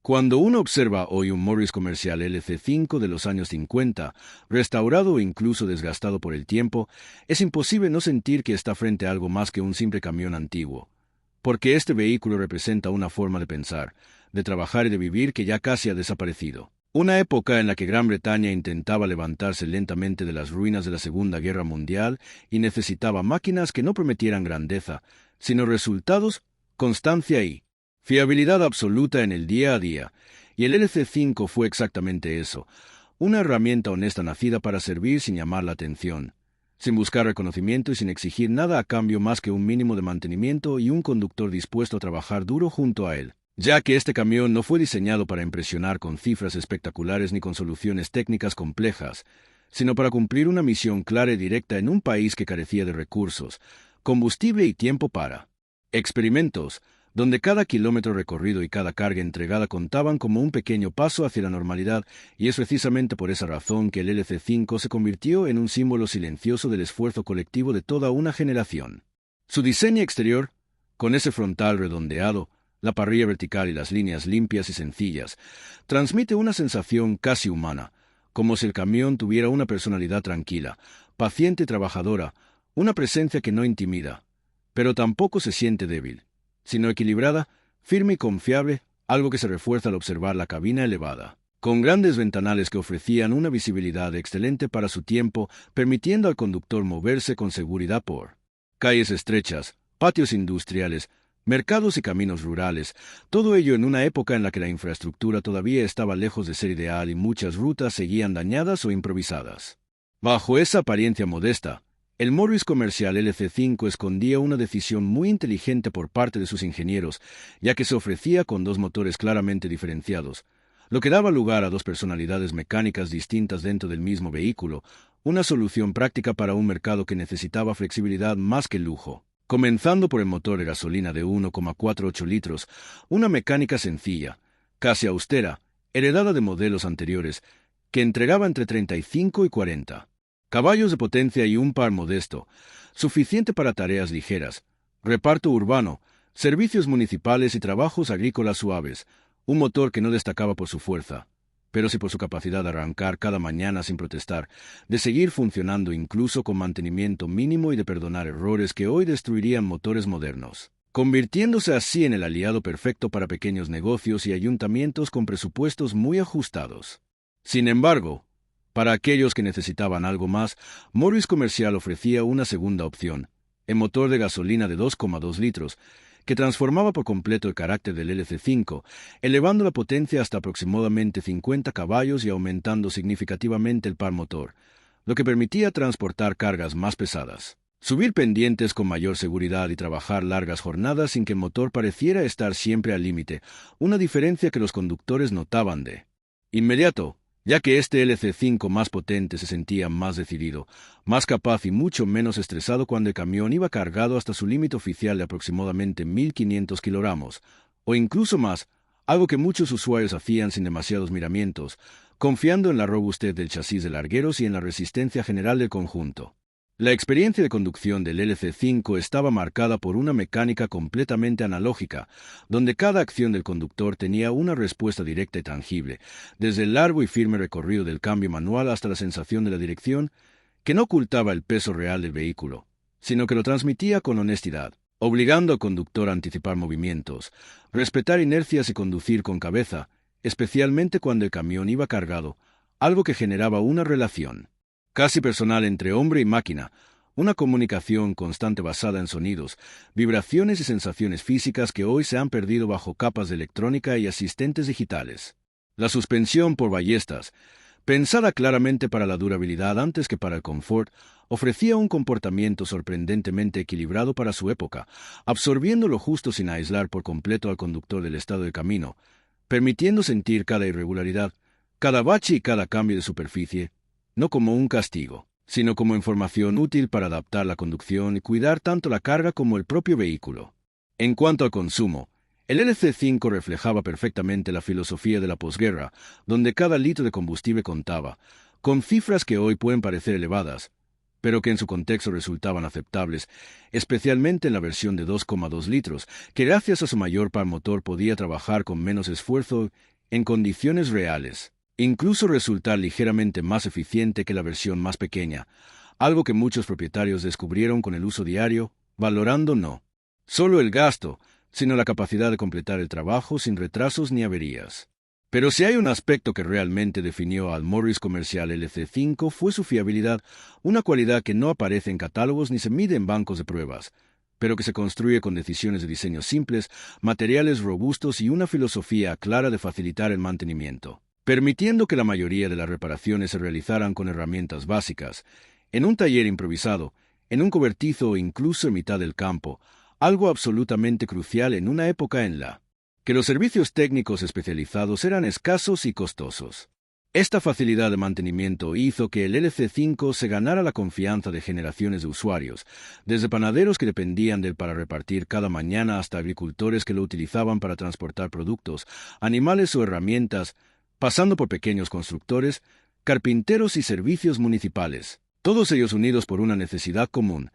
Cuando uno observa hoy un Morris comercial LC5 de los años 50, restaurado o incluso desgastado por el tiempo, es imposible no sentir que está frente a algo más que un simple camión antiguo, porque este vehículo representa una forma de pensar, de trabajar y de vivir que ya casi ha desaparecido. Una época en la que Gran Bretaña intentaba levantarse lentamente de las ruinas de la Segunda Guerra Mundial y necesitaba máquinas que no prometieran grandeza, sino resultados, constancia y fiabilidad absoluta en el día a día, y el LC5 fue exactamente eso, una herramienta honesta nacida para servir sin llamar la atención, sin buscar reconocimiento y sin exigir nada a cambio más que un mínimo de mantenimiento y un conductor dispuesto a trabajar duro junto a él, ya que este camión no fue diseñado para impresionar con cifras espectaculares ni con soluciones técnicas complejas, sino para cumplir una misión clara y directa en un país que carecía de recursos, combustible y tiempo para experimentos, donde cada kilómetro recorrido y cada carga entregada contaban como un pequeño paso hacia la normalidad, y es precisamente por esa razón que el LC5 se convirtió en un símbolo silencioso del esfuerzo colectivo de toda una generación. Su diseño exterior, con ese frontal redondeado, la parrilla vertical y las líneas limpias y sencillas, transmite una sensación casi humana, como si el camión tuviera una personalidad tranquila, paciente y trabajadora, una presencia que no intimida, pero tampoco se siente débil, sino equilibrada, firme y confiable, algo que se refuerza al observar la cabina elevada, con grandes ventanales que ofrecían una visibilidad excelente para su tiempo, permitiendo al conductor moverse con seguridad por calles estrechas, patios industriales, mercados y caminos rurales, todo ello en una época en la que la infraestructura todavía estaba lejos de ser ideal y muchas rutas seguían dañadas o improvisadas. Bajo esa apariencia modesta, el Morris comercial LC5 escondía una decisión muy inteligente por parte de sus ingenieros, ya que se ofrecía con dos motores claramente diferenciados, lo que daba lugar a dos personalidades mecánicas distintas dentro del mismo vehículo, una solución práctica para un mercado que necesitaba flexibilidad más que lujo. Comenzando por el motor de gasolina de 1,48 litros, una mecánica sencilla, casi austera, heredada de modelos anteriores, que entregaba entre 35 y 40 caballos de potencia y un par modesto, suficiente para tareas ligeras, reparto urbano, servicios municipales y trabajos agrícolas suaves, un motor que no destacaba por su fuerza, pero sí por su capacidad de arrancar cada mañana sin protestar, de seguir funcionando incluso con mantenimiento mínimo y de perdonar errores que hoy destruirían motores modernos, convirtiéndose así en el aliado perfecto para pequeños negocios y ayuntamientos con presupuestos muy ajustados. Sin embargo, para aquellos que necesitaban algo más, Morris Comercial ofrecía una segunda opción, el motor de gasolina de 2,2 litros, que transformaba por completo el carácter del LC5, elevando la potencia hasta aproximadamente 50 caballos y aumentando significativamente el par motor, lo que permitía transportar cargas más pesadas, subir pendientes con mayor seguridad y trabajar largas jornadas sin que el motor pareciera estar siempre al límite, una diferencia que los conductores notaban de inmediato, ya que este LC5 más potente se sentía más decidido, más capaz y mucho menos estresado cuando el camión iba cargado hasta su límite oficial de aproximadamente 1.500 kilogramos, o incluso más, algo que muchos usuarios hacían sin demasiados miramientos, confiando en la robustez del chasis de largueros y en la resistencia general del conjunto. La experiencia de conducción del LC5 estaba marcada por una mecánica completamente analógica, donde cada acción del conductor tenía una respuesta directa y tangible, desde el largo y firme recorrido del cambio manual hasta la sensación de la dirección, que no ocultaba el peso real del vehículo, sino que lo transmitía con honestidad, obligando al conductor a anticipar movimientos, respetar inercias y conducir con cabeza, especialmente cuando el camión iba cargado, algo que generaba una relación casi personal entre hombre y máquina, una comunicación constante basada en sonidos, vibraciones y sensaciones físicas que hoy se han perdido bajo capas de electrónica y asistentes digitales. La suspensión por ballestas, pensada claramente para la durabilidad antes que para el confort, ofrecía un comportamiento sorprendentemente equilibrado para su época, absorbiendo lo justo sin aislar por completo al conductor del estado del camino, permitiendo sentir cada irregularidad, cada bache y cada cambio de superficie, no como un castigo, sino como información útil para adaptar la conducción y cuidar tanto la carga como el propio vehículo. En cuanto al consumo, el LC5 reflejaba perfectamente la filosofía de la posguerra, donde cada litro de combustible contaba, con cifras que hoy pueden parecer elevadas, pero que en su contexto resultaban aceptables, especialmente en la versión de 2,2 litros, que gracias a su mayor par motor podía trabajar con menos esfuerzo en condiciones reales, incluso resultar ligeramente más eficiente que la versión más pequeña, algo que muchos propietarios descubrieron con el uso diario, valorando no solo el gasto, sino la capacidad de completar el trabajo sin retrasos ni averías. Pero si hay un aspecto que realmente definió al Morris Comercial LC5 fue su fiabilidad, una cualidad que no aparece en catálogos ni se mide en bancos de pruebas, pero que se construye con decisiones de diseño simples, materiales robustos y una filosofía clara de facilitar el mantenimiento, permitiendo que la mayoría de las reparaciones se realizaran con herramientas básicas, en un taller improvisado, en un cobertizo o incluso en mitad del campo, algo absolutamente crucial en una época en la que los servicios técnicos especializados eran escasos y costosos. Esta facilidad de mantenimiento hizo que el LC5 se ganara la confianza de generaciones de usuarios, desde panaderos que dependían de él para repartir cada mañana hasta agricultores que lo utilizaban para transportar productos, animales o herramientas, pasando por pequeños constructores, carpinteros y servicios municipales, todos ellos unidos por una necesidad común,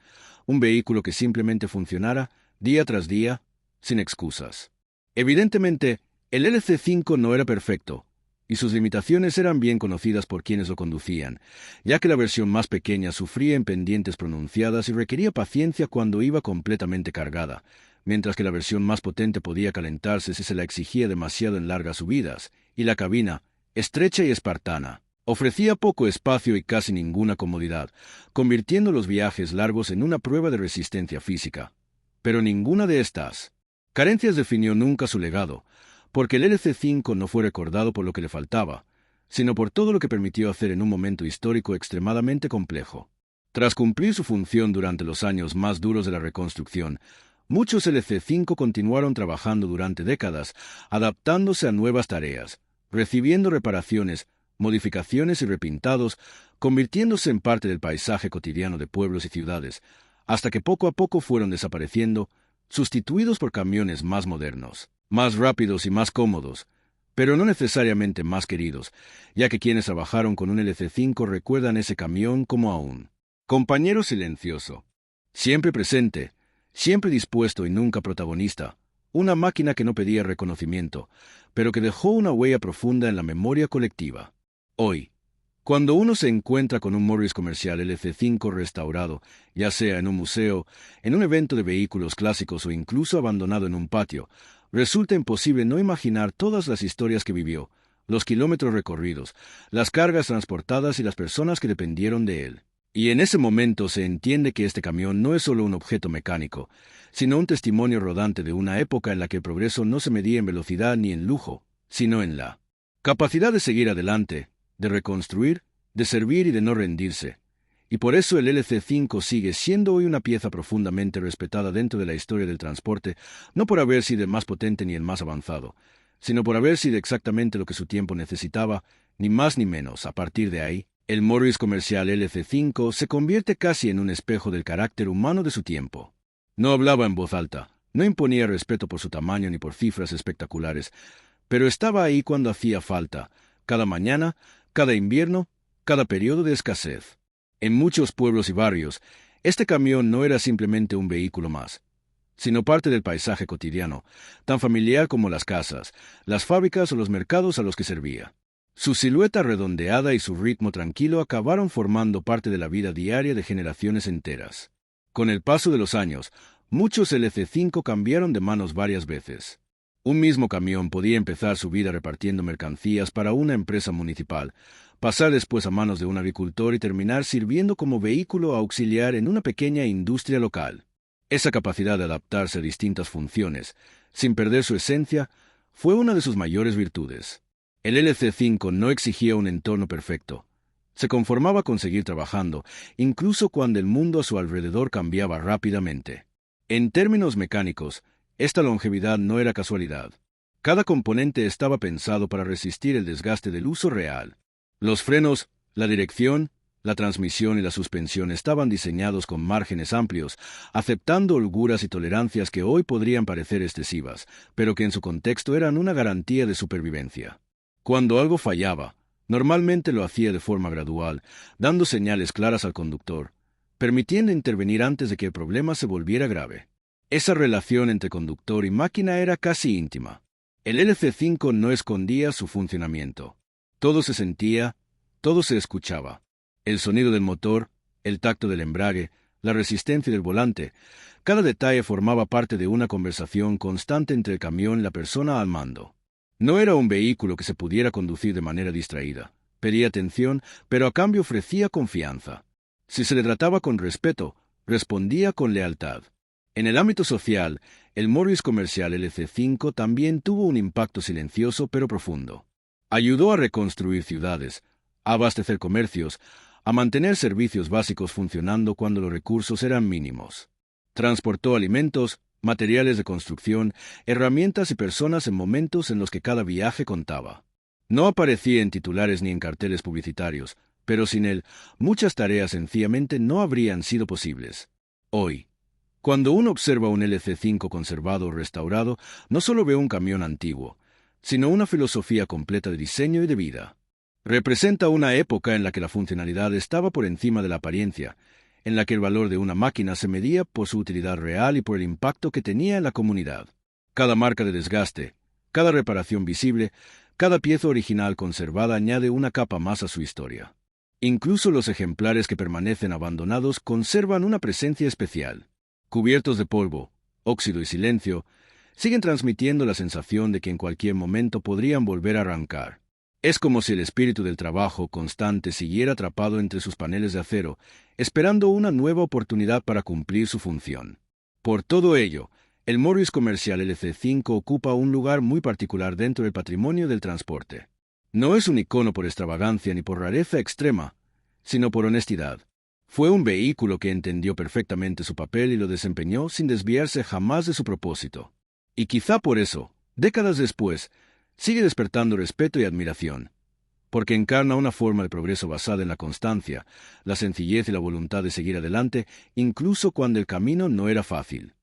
un vehículo que simplemente funcionara día tras día, sin excusas. Evidentemente, el LC5 no era perfecto, y sus limitaciones eran bien conocidas por quienes lo conducían, ya que la versión más pequeña sufría en pendientes pronunciadas y requería paciencia cuando iba completamente cargada, mientras que la versión más potente podía calentarse si se la exigía demasiado en largas subidas, y la cabina, estrecha y espartana, ofrecía poco espacio y casi ninguna comodidad, convirtiendo los viajes largos en una prueba de resistencia física. Pero ninguna de estas carencias definió nunca su legado, porque el LC5 no fue recordado por lo que le faltaba, sino por todo lo que permitió hacer en un momento histórico extremadamente complejo. Tras cumplir su función durante los años más duros de la reconstrucción, muchos LC5 continuaron trabajando durante décadas, adaptándose a nuevas tareas, recibiendo reparaciones, modificaciones y repintados, convirtiéndose en parte del paisaje cotidiano de pueblos y ciudades, hasta que poco a poco fueron desapareciendo, sustituidos por camiones más modernos, más rápidos y más cómodos, pero no necesariamente más queridos, ya que quienes trabajaron con un LC5 recuerdan ese camión como a un compañero silencioso, siempre presente, siempre dispuesto y nunca protagonista, una máquina que no pedía reconocimiento, pero que dejó una huella profunda en la memoria colectiva. Hoy, cuando uno se encuentra con un Morris Comercial LC5 restaurado, ya sea en un museo, en un evento de vehículos clásicos o incluso abandonado en un patio, resulta imposible no imaginar todas las historias que vivió, los kilómetros recorridos, las cargas transportadas y las personas que dependieron de él. Y en ese momento se entiende que este camión no es solo un objeto mecánico, sino un testimonio rodante de una época en la que el progreso no se medía en velocidad ni en lujo, sino en la capacidad de seguir adelante, de reconstruir, de servir y de no rendirse. Y por eso el LC5 sigue siendo hoy una pieza profundamente respetada dentro de la historia del transporte, no por haber sido el más potente ni el más avanzado, sino por haber sido exactamente lo que su tiempo necesitaba, ni más ni menos. A partir de ahí, el Morris Comercial LC5 se convierte casi en un espejo del carácter humano de su tiempo. No hablaba en voz alta, no imponía respeto por su tamaño ni por cifras espectaculares, pero estaba ahí cuando hacía falta, cada mañana, cada invierno, cada periodo de escasez. En muchos pueblos y barrios, este camión no era simplemente un vehículo más, sino parte del paisaje cotidiano, tan familiar como las casas, las fábricas o los mercados a los que servía. Su silueta redondeada y su ritmo tranquilo acabaron formando parte de la vida diaria de generaciones enteras. Con el paso de los años, muchos LC5 cambiaron de manos varias veces. Un mismo camión podía empezar su vida repartiendo mercancías para una empresa municipal, pasar después a manos de un agricultor y terminar sirviendo como vehículo auxiliar en una pequeña industria local. Esa capacidad de adaptarse a distintas funciones, sin perder su esencia, fue una de sus mayores virtudes. El LC5 no exigía un entorno perfecto. Se conformaba con seguir trabajando, incluso cuando el mundo a su alrededor cambiaba rápidamente. En términos mecánicos, esta longevidad no era casualidad. Cada componente estaba pensado para resistir el desgaste del uso real. Los frenos, la dirección, la transmisión y la suspensión estaban diseñados con márgenes amplios, aceptando holguras y tolerancias que hoy podrían parecer excesivas, pero que en su contexto eran una garantía de supervivencia. Cuando algo fallaba, normalmente lo hacía de forma gradual, dando señales claras al conductor, permitiendo intervenir antes de que el problema se volviera grave. Esa relación entre conductor y máquina era casi íntima. El LC5 no escondía su funcionamiento. Todo se sentía, todo se escuchaba. El sonido del motor, el tacto del embrague, la resistencia del volante, cada detalle formaba parte de una conversación constante entre el camión y la persona al mando. No era un vehículo que se pudiera conducir de manera distraída. Pedía atención, pero a cambio ofrecía confianza. Si se le trataba con respeto, respondía con lealtad. En el ámbito social, el Morris comercial LC5 también tuvo un impacto silencioso pero profundo. Ayudó a reconstruir ciudades, a abastecer comercios, a mantener servicios básicos funcionando cuando los recursos eran mínimos. Transportó alimentos, materiales de construcción, herramientas y personas en momentos en los que cada viaje contaba. No aparecía en titulares ni en carteles publicitarios, pero sin él, muchas tareas sencillamente no habrían sido posibles. Hoy, cuando uno observa un LC5 conservado o restaurado, no solo ve un camión antiguo, sino una filosofía completa de diseño y de vida. Representa una época en la que la funcionalidad estaba por encima de la apariencia, en la que el valor de una máquina se medía por su utilidad real y por el impacto que tenía en la comunidad. Cada marca de desgaste, cada reparación visible, cada pieza original conservada añade una capa más a su historia. Incluso los ejemplares que permanecen abandonados conservan una presencia especial. Cubiertos de polvo, óxido y silencio, siguen transmitiendo la sensación de que en cualquier momento podrían volver a arrancar. Es como si el espíritu del trabajo constante siguiera atrapado entre sus paneles de acero, esperando una nueva oportunidad para cumplir su función. Por todo ello, el Morris Comercial LC5 ocupa un lugar muy particular dentro del patrimonio del transporte. No es un icono por extravagancia ni por rareza extrema, sino por honestidad. Fue un vehículo que entendió perfectamente su papel y lo desempeñó sin desviarse jamás de su propósito. Y quizá por eso, décadas después, sigue despertando respeto y admiración, porque encarna una forma de progreso basada en la constancia, la sencillez y la voluntad de seguir adelante, incluso cuando el camino no era fácil.